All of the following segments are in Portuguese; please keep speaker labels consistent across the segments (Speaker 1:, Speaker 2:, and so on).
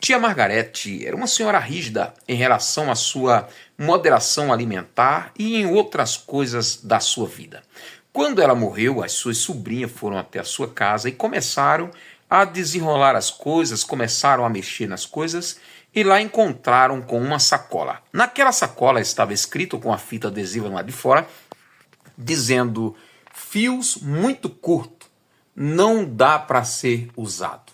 Speaker 1: Tia Margarete era uma senhora rígida em relação à sua moderação alimentar e em outras coisas da sua vida. Quando ela morreu, as suas sobrinhas foram até a sua casa e começaram a desenrolar as coisas, começaram a mexer nas coisas e lá encontraram com uma sacola. Naquela sacola estava escrito com a fita adesiva lá de fora, dizendo: fios muito curtos, não dá para ser usado.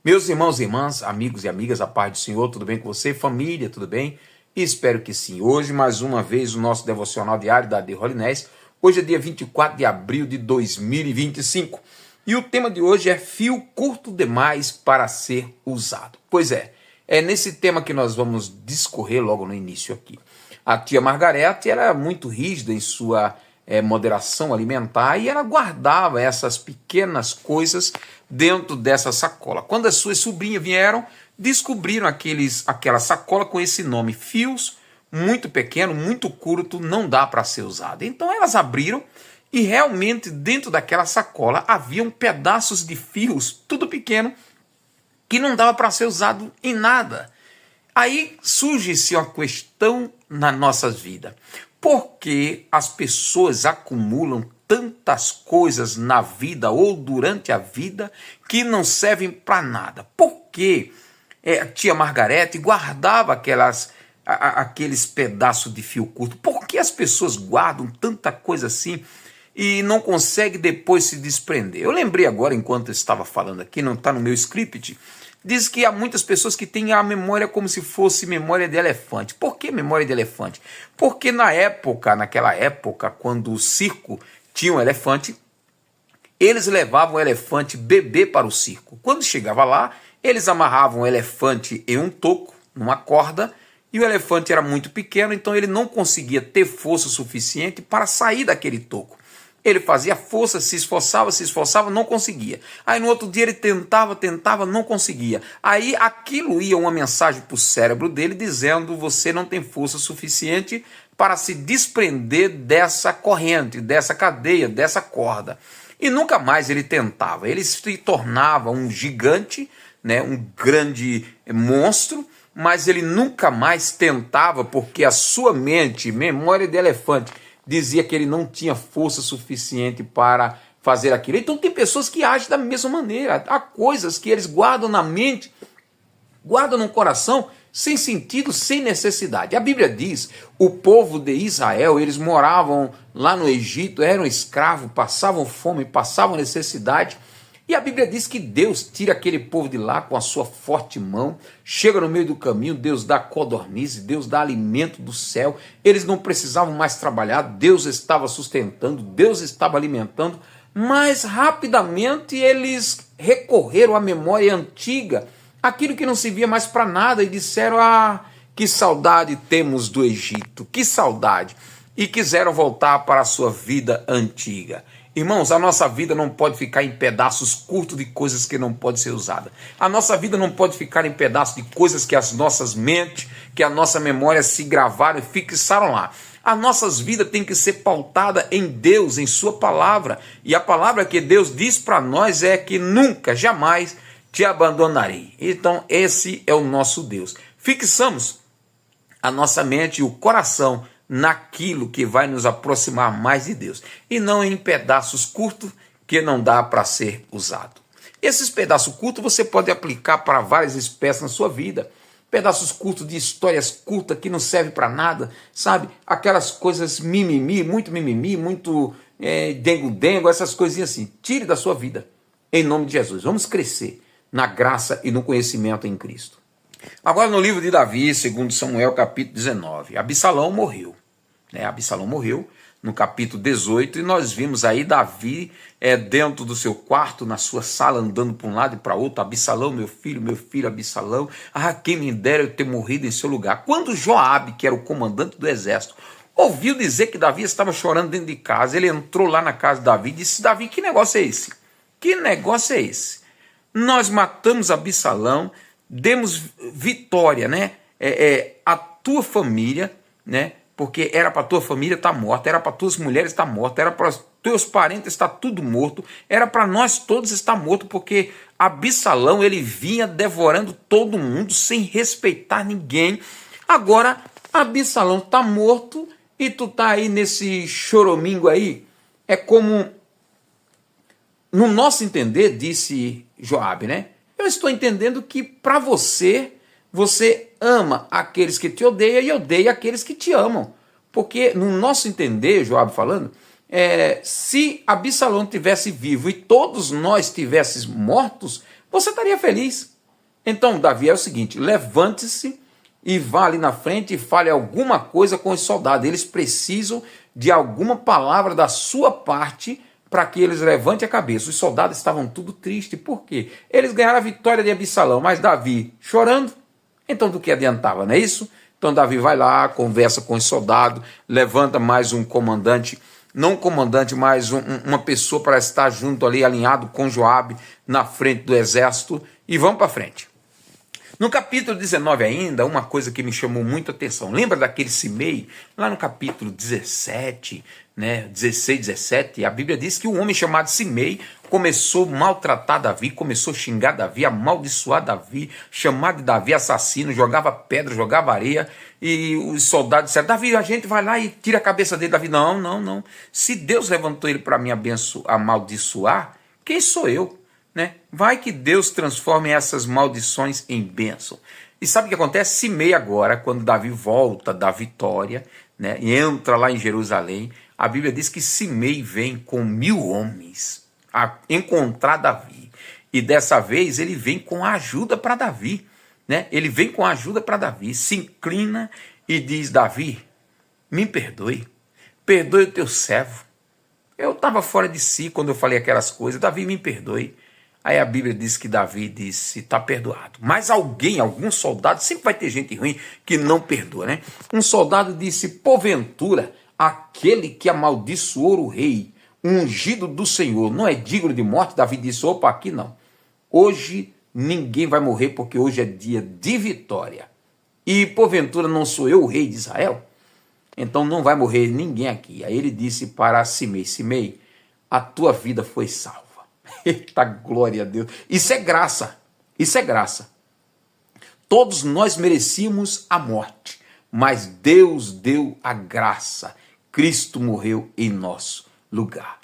Speaker 1: Meus irmãos e irmãs, amigos e amigas, a paz do Senhor, tudo bem com você? Família, tudo bem? Espero que sim. Hoje, mais uma vez, o nosso devocional diário da The Holy Ness. Hoje é dia 24 de abril de 2025. E o tema de hoje é fio curto demais para ser usado. Pois é nesse tema que nós vamos discorrer logo no início aqui. A tia Margarete era muito rígida em sua moderação alimentar e ela guardava essas pequenas coisas dentro dessa sacola. Quando as suas sobrinhas vieram, descobriram aquela sacola com esse nome: fios muito pequeno, muito curto, não dá para ser usado. Então elas abriram e realmente dentro daquela sacola haviam pedaços de fios, tudo pequeno, que não dava para ser usado em nada. Aí surge-se uma questão nas nossas vidas. Por que as pessoas acumulam tantas coisas na vida ou durante a vida que não servem para nada? Por que a tia Margarete guardava aqueles pedaços de fio curto? Por que as pessoas guardam tanta coisa assim e não conseguem depois se desprender? Eu lembrei agora, enquanto eu estava falando aqui, não está no meu script, diz que há muitas pessoas que têm a memória como se fosse memória de elefante. Por que memória de elefante? Porque naquela época, quando o circo tinha um elefante, eles levavam o elefante bebê para o circo. Quando chegava lá, eles amarravam o elefante em um toco, numa corda, e o elefante era muito pequeno, então ele não conseguia ter força suficiente para sair daquele toco. Ele fazia força, se esforçava, não conseguia. Aí no outro dia ele tentava, não conseguia. Aí aquilo ia uma mensagem para o cérebro dele dizendo: você não tem força suficiente para se desprender dessa corrente, dessa cadeia, dessa corda. E nunca mais ele tentava. Ele se tornava um gigante, um grande monstro, mas ele nunca mais tentava, porque a sua mente, memória de elefante, dizia que ele não tinha força suficiente para fazer aquilo. Então tem pessoas que agem da mesma maneira. Há coisas que eles guardam na mente, guardam no coração, sem sentido, sem necessidade. A Bíblia diz: o povo de Israel, eles moravam lá no Egito, eram escravos, passavam fome, passavam necessidade. E a Bíblia diz que Deus tira aquele povo de lá com a sua forte mão, chega no meio do caminho, Deus dá codorniz, Deus dá alimento do céu, eles não precisavam mais trabalhar, Deus estava sustentando, Deus estava alimentando, mas rapidamente eles recorreram à memória antiga, aquilo que não servia mais para nada, e disseram: que saudade temos do Egito, que saudade, e quiseram voltar para a sua vida antiga. Irmãos, a nossa vida não pode ficar em pedaços curtos de coisas que não podem ser usadas. A nossa vida não pode ficar em pedaços de coisas que as nossas mentes, que a nossa memória se gravaram e fixaram lá. As nossas vidas têm que ser pautadas em Deus, em sua palavra. E a palavra que Deus diz para nós é que nunca, jamais te abandonarei. Então esse é o nosso Deus. Fixamos a nossa mente e o coração naquilo que vai nos aproximar mais de Deus, e não em pedaços curtos que não dá para ser usado. Esses pedaços curtos você pode aplicar para várias espécies na sua vida. Pedaços curtos de histórias curtas que não servem para nada, sabe? Aquelas coisas mimimi, muito dengo-dengo, essas coisinhas assim. Tire da sua vida, em nome de Jesus. Vamos crescer na graça e no conhecimento em Cristo. Agora no livro de Davi, segundo Samuel, capítulo 19, Absalão morreu. Absalão morreu no capítulo 18, e nós vimos aí Davi dentro do seu quarto, na sua sala, andando para um lado e para outro: Absalão, meu filho, Absalão, quem me dera eu ter morrido em seu lugar. Quando Joabe, que era o comandante do exército, ouviu dizer que Davi estava chorando dentro de casa, ele entrou lá na casa de Davi e disse: Davi, que negócio é esse? Que negócio é esse? Nós matamos Absalão, demos vitória, a tua família, porque era para tua família estar morta, era para tuas mulheres estar morta, era para teus parentes está tudo morto. Era para nós todos estar morto, porque Absalão ele vinha devorando todo mundo sem respeitar ninguém. Agora Absalão está morto e tu tá aí nesse choromingo aí. É como, no nosso entender, disse Joabe, né? Eu estou entendendo que para você, você ama aqueles que te odeiam e odeia aqueles que te amam. Porque no nosso entender, Joabe falando, se Absalão tivesse vivo e todos nós estivéssemos mortos, você estaria feliz. Então Davi é o seguinte: levante-se e vá ali na frente e fale alguma coisa com os soldados. Eles precisam de alguma palavra da sua parte para que eles levantem a cabeça. Os soldados estavam tudo tristes. Por quê? Eles ganharam a vitória de Absalão, mas Davi chorando. Então do que adiantava, não é isso? Então Davi vai lá, conversa com os soldados, levanta mais um comandante, não um comandante, mas uma pessoa para estar junto ali, alinhado com Joabe, na frente do exército, e vamos para frente. No capítulo 19 ainda, uma coisa que me chamou muita atenção. Lembra daquele Simei? Lá no capítulo 17, né, 16, 17, a Bíblia diz que um homem chamado Simei começou a maltratar Davi, começou a xingar Davi, amaldiçoar Davi, chamar de Davi assassino, jogava pedra, jogava areia, e os soldados disseram: Davi, a gente vai lá e tira a cabeça dele. Davi: não. Se Deus levantou ele para me amaldiçoar, quem sou eu? Né? Vai que Deus transforme essas maldições em bênção. E sabe o que acontece? Simei agora, quando Davi volta da vitória, né, e entra lá em Jerusalém, a Bíblia diz que Simei vem com 1000 homens a encontrar Davi. E dessa vez ele vem com ajuda para Davi. Né? Ele vem com ajuda para Davi, se inclina e diz: Davi, me perdoe o teu servo. Eu estava fora de si quando eu falei aquelas coisas. Davi, me perdoe. Aí a Bíblia diz que Davi disse: está perdoado. Mas algum soldado, sempre vai ter gente ruim que não perdoa, né? Um soldado disse: porventura, aquele que amaldiçoou o rei, ungido do Senhor, não é digno de morte? Davi disse: opa, aqui não. Hoje ninguém vai morrer, porque hoje é dia de vitória. E porventura não sou eu o rei de Israel? Então não vai morrer ninguém aqui. Aí ele disse para Simei: Simei, a tua vida foi salva. Eita, glória a Deus. Isso é graça. Isso é graça. Todos nós merecíamos a morte, mas Deus deu a graça. Cristo morreu em nosso lugar.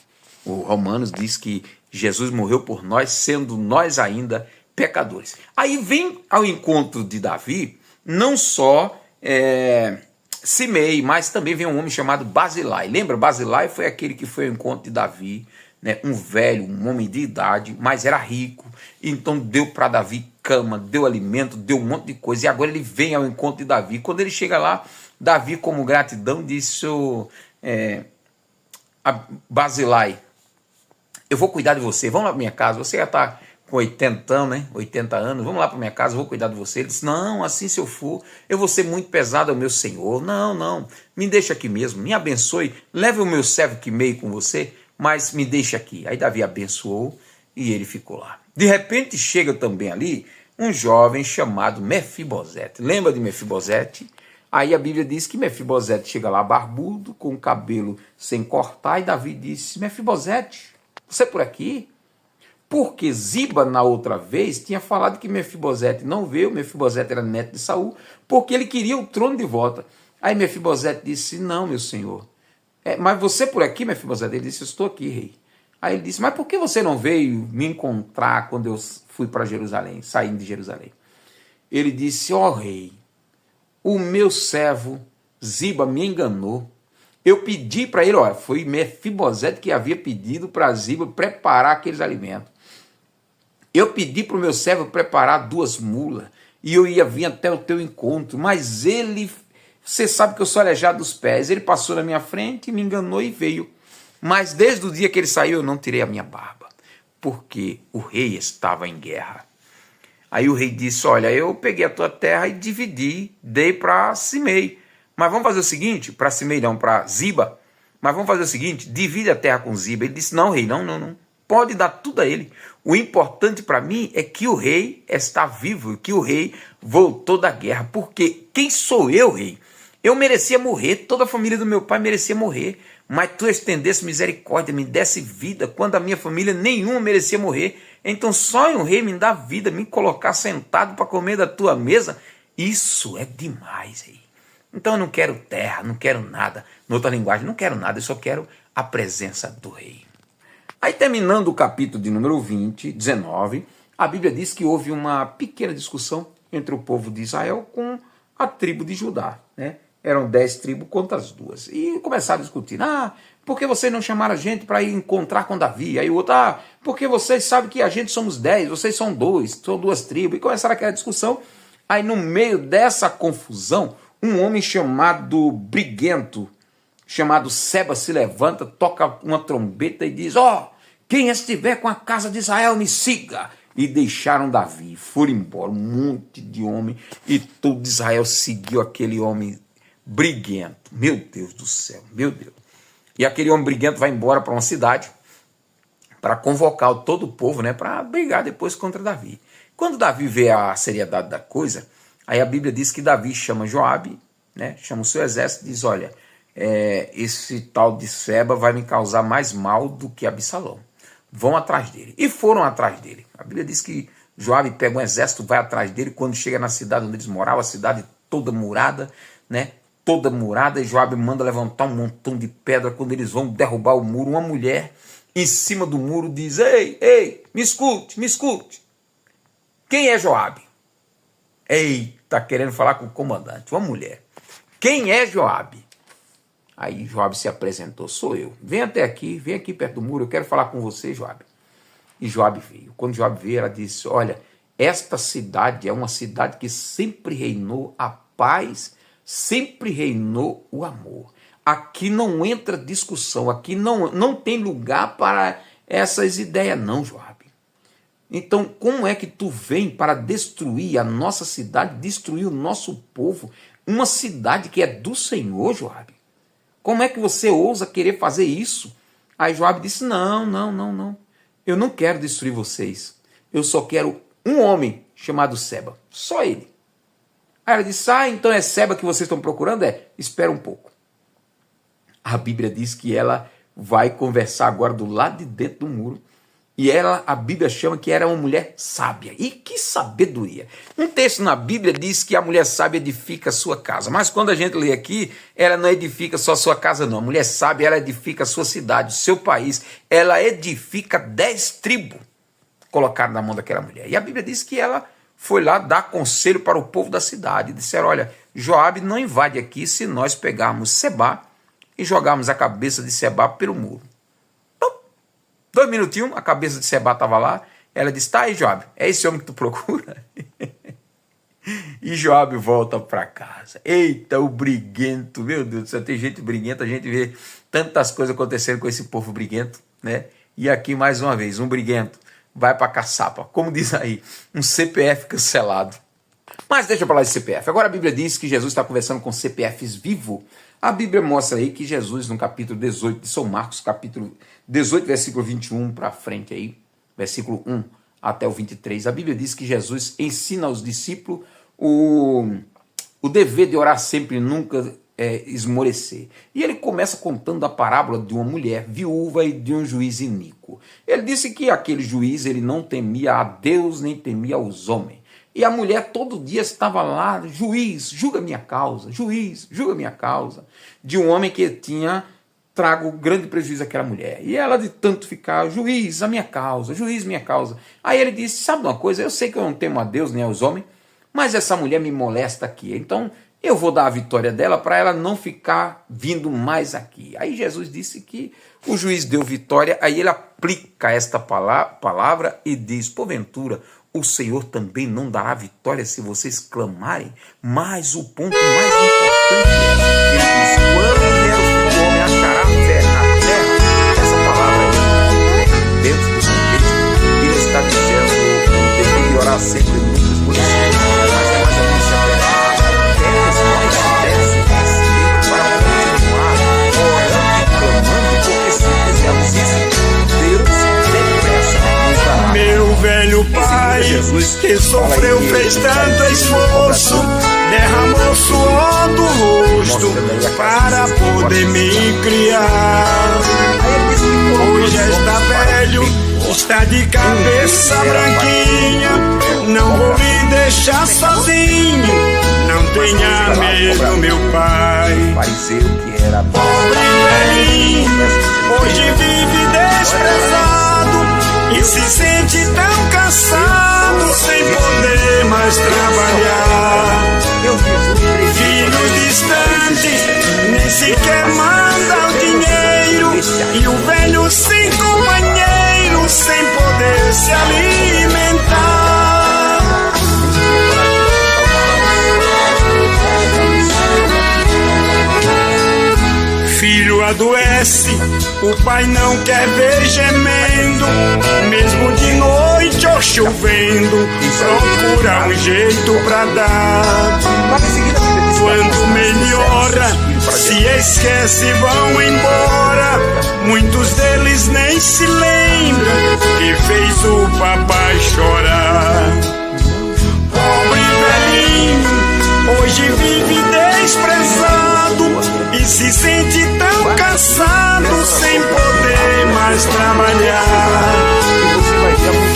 Speaker 1: O Romanos diz que Jesus morreu por nós, sendo nós ainda pecadores. Aí vem ao encontro de Davi, não só Simei, mas também vem um homem chamado Barzilai. Lembra? Barzilai foi aquele que foi ao encontro de Davi, né? Um velho, um homem de idade, mas era rico. Então deu para Davi cama, deu alimento, deu um monte de coisa. E agora ele vem ao encontro de Davi. Quando ele chega lá, Davi, como gratidão, disse a Barzilai: eu vou cuidar de você, vamos lá para minha casa. Você já está com 80 anos, né? 80 anos, vamos lá para minha casa, eu vou cuidar de você. Ele disse: não, assim se eu for, eu vou ser muito pesado ao meu senhor. Não, me deixa aqui mesmo, me abençoe, leve o meu servo que meio com você, mas me deixa aqui. Aí Davi abençoou e ele ficou lá. De repente chega também ali um jovem chamado Mefibosete. Lembra de Mefibosete? Aí a Bíblia diz que Mefibosete chega lá barbudo, com o cabelo sem cortar, e Davi disse: Mefibosete, você é por aqui? Porque Ziba, na outra vez, tinha falado que Mefibosete não veio. Mefibosete era neto de Saul, porque ele queria o trono de volta. Aí Mefibosete disse: não, meu senhor. Mas você por aqui, Mefibosete? Ele disse: eu estou aqui, rei. Aí ele disse: mas por que você não veio me encontrar quando eu fui para Jerusalém, saindo de Jerusalém? Ele disse: ó rei, o meu servo Ziba me enganou. Eu pedi para ele, foi Mefibosete que havia pedido para Ziba preparar aqueles alimentos. Eu pedi para o meu servo preparar 2 mulas e eu ia vir até o teu encontro, mas ele, você sabe que eu sou aleijado dos pés, ele passou na minha frente, me enganou e veio. Mas desde o dia que ele saiu eu não tirei a minha barba, porque o rei estava em guerra. Aí o rei disse: olha, eu peguei a tua terra e dividi, dei para Simei. Mas vamos fazer o seguinte, para Simei não, para Ziba, mas vamos fazer o seguinte, divide a terra com Ziba. Ele disse: não, rei, não, pode dar tudo a ele. O importante para mim é que o rei está vivo, que o rei voltou da guerra, porque quem sou eu, rei? Eu merecia morrer, toda a família do meu pai merecia morrer, mas tu estendesse misericórdia, me desse vida, quando a minha família nenhuma merecia morrer. Então só um rei me dá vida, me colocar sentado para comer da tua mesa. Isso é demais, rei. Então eu não quero terra, não quero nada. Noutra linguagem, não quero nada, eu só quero a presença do rei. Aí terminando o capítulo de número 19, a Bíblia diz que houve uma pequena discussão entre o povo de Israel com a tribo de Judá, né? Eram 10 tribos contra as 2. E começaram a discutir. Por que vocês não chamaram a gente para ir encontrar com Davi? Aí o outro, porque vocês sabem que a gente somos 10, vocês são 2, são 2 tribos. E começaram aquela discussão. Aí no meio dessa confusão, um homem chamado Briguento, chamado Seba, se levanta, toca uma trombeta e diz, quem estiver com a casa de Israel, me siga. E deixaram Davi, foram embora, um monte de homem, e todo Israel seguiu aquele homem briguento. Meu Deus do céu, meu Deus. E aquele homem briguento vai embora para uma cidade para convocar todo o povo, né, para brigar depois contra Davi. Quando Davi vê a seriedade da coisa, aí a Bíblia diz que Davi chama Joabe, né, chama o seu exército e diz, olha, esse tal de Seba vai me causar mais mal do que Absalão. Vão atrás dele. E foram atrás dele. A Bíblia diz que Joabe pega um exército, vai atrás dele. Quando chega na cidade onde eles moravam, a cidade toda murada, né? Toda murada, e Joabe manda levantar um montão de pedra. Quando eles vão derrubar o muro, uma mulher em cima do muro diz, ei, me escute, me escute. Quem é Joabe? Tá querendo falar com o comandante, uma mulher. Quem é Joabe? Aí Joabe se apresentou, sou eu. Vem até aqui, vem aqui perto do muro, eu quero falar com você, Joabe. E Joabe veio. Quando Joabe veio, ela disse, olha, esta cidade é uma cidade que sempre reinou a paz, sempre reinou o amor. Aqui não entra discussão, aqui não tem lugar para essas ideias não, Joabe. Então, como é que tu vem para destruir a nossa cidade, destruir o nosso povo, uma cidade que é do Senhor, Joabe? Como é que você ousa querer fazer isso? Aí Joabe disse, não. Eu não quero destruir vocês. Eu só quero um homem chamado Seba. Só ele. Aí ela disse, então é Seba que vocês estão procurando? Espera um pouco. A Bíblia diz que ela vai conversar agora do lado de dentro do muro. E a Bíblia chama que era uma mulher sábia. E que sabedoria! Um texto na Bíblia diz que a mulher sábia edifica a sua casa. Mas quando a gente lê aqui, ela não edifica só a sua casa, não. A mulher sábia, ela edifica a sua cidade, o seu país. Ela edifica 10 tribos colocadas na mão daquela mulher. E a Bíblia diz que ela foi lá dar conselho para o povo da cidade. E disseram, olha, Joabe não invade aqui se nós pegarmos Seba e jogarmos a cabeça de Seba pelo muro. 2 minutinhos, a cabeça de Seba estava lá. Ela disse, tá aí, Joabe, é esse homem que tu procura? E Joabe volta para casa. Eita, o briguento, meu Deus do céu, tem gente briguenta, a gente vê tantas coisas acontecendo com esse povo briguento, né? E aqui, mais uma vez, um briguento vai para caçapa. Como diz aí, um CPF cancelado. Mas deixa eu falar de CPF. Agora a Bíblia diz que Jesus está conversando com CPFs vivo. A Bíblia mostra aí que Jesus, no capítulo 18 de São Marcos, capítulo 18, versículo 21 para frente aí, versículo 1 até o 23, a Bíblia diz que Jesus ensina aos discípulos o dever de orar sempre e nunca esmorecer. E ele começa contando a parábola de uma mulher viúva e de um juiz iníquo. Ele disse que aquele juiz ele não temia a Deus nem temia aos homens. E a mulher todo dia estava lá, juiz, julga minha causa, juiz, julga minha causa, de um homem que tinha trago grande prejuízo àquela mulher. E ela de tanto ficar, juiz, a minha causa, juiz, minha causa. Aí ele disse, sabe uma coisa, eu sei que eu não temo a Deus nem aos homens, mas essa mulher me molesta aqui, então eu vou dar a vitória dela para ela não ficar vindo mais aqui. Aí Jesus disse que o juiz deu vitória, aí ele aplica esta palavra e diz, porventura, o Senhor também não dará vitória se vocês clamarem, mas o ponto mais importante é, ele diz, quando vier o Filho do Homem achará fé na terra, essa palavra é Deus do contexto, ele está dizendo, o dever de orar sempre nunca esmorecer, mas é mais ou menos nós tivéssemos paciência para continuar orando e clamando, porque se fizermos isso, Deus depressa nos dará.
Speaker 2: Meu velho pai, que sofreu, fez tanto esforço, derramou suor do rosto para poder me criar. Hoje está velho, está de cabeça branquinha, não vou me deixar sozinho, não tenha medo, meu pai. Pobre velhinho, hoje vive desprezado e se sente tão cansado, sem poder mais trabalhar. Filho distante, nem sequer manda o dinheiro, e o velho sem companheiro, sem poder se alimentar. Filho adoece, o pai não quer ver gemendo, mesmo de noite ou chovendo, procura um jeito pra dar. Quando melhora, se esquece, vão embora, muitos deles nem se lembram que fez o papai chorar. Pobre velhinho, hoje vive desprezado e se sente tão cansado, sem poder mais trabalhar.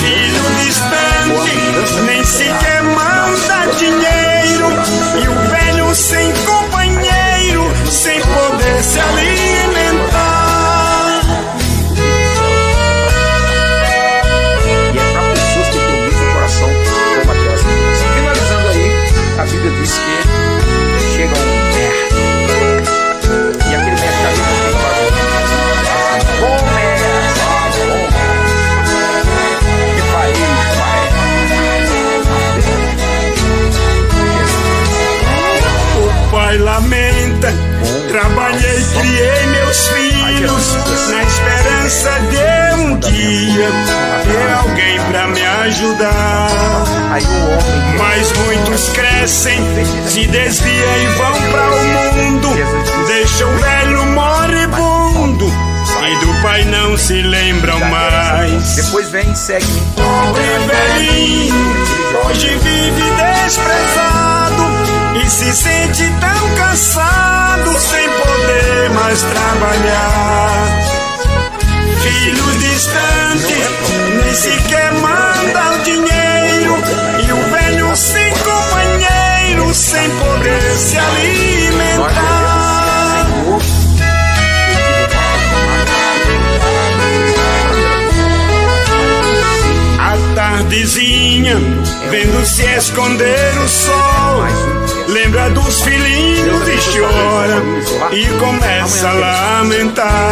Speaker 2: Filho distante, nem sequer manda dinheiro, e o velho sem companheiro, sem poder se alimentar.
Speaker 1: E é para pessoas que têm o mesmo coração como aquelas pessoas. Finalizando aí, a Bíblia diz que chega um mestre, e aquele mestre ali não tem para que país,
Speaker 2: O pai lamenta, trabalhei, criei meus filhos, na esperança de um dia ter alguém pra me ajudar. Mas muitos crescem, se desviam e vão pra o mundo, deixam o velho moribundo, e do pai não se lembram mais.
Speaker 1: Depois vem e segue.
Speaker 2: Pobre velhinho, hoje vive desprezado e se sente tão cansado, sem poder mais trabalhar. Filho distante, nem sequer manda o dinheiro, e o velho sem companheiro, sem poder se alimentar. A tardezinha, vendo se esconder o sol, lembra dos filhinhos e chora, e começa a lamentar.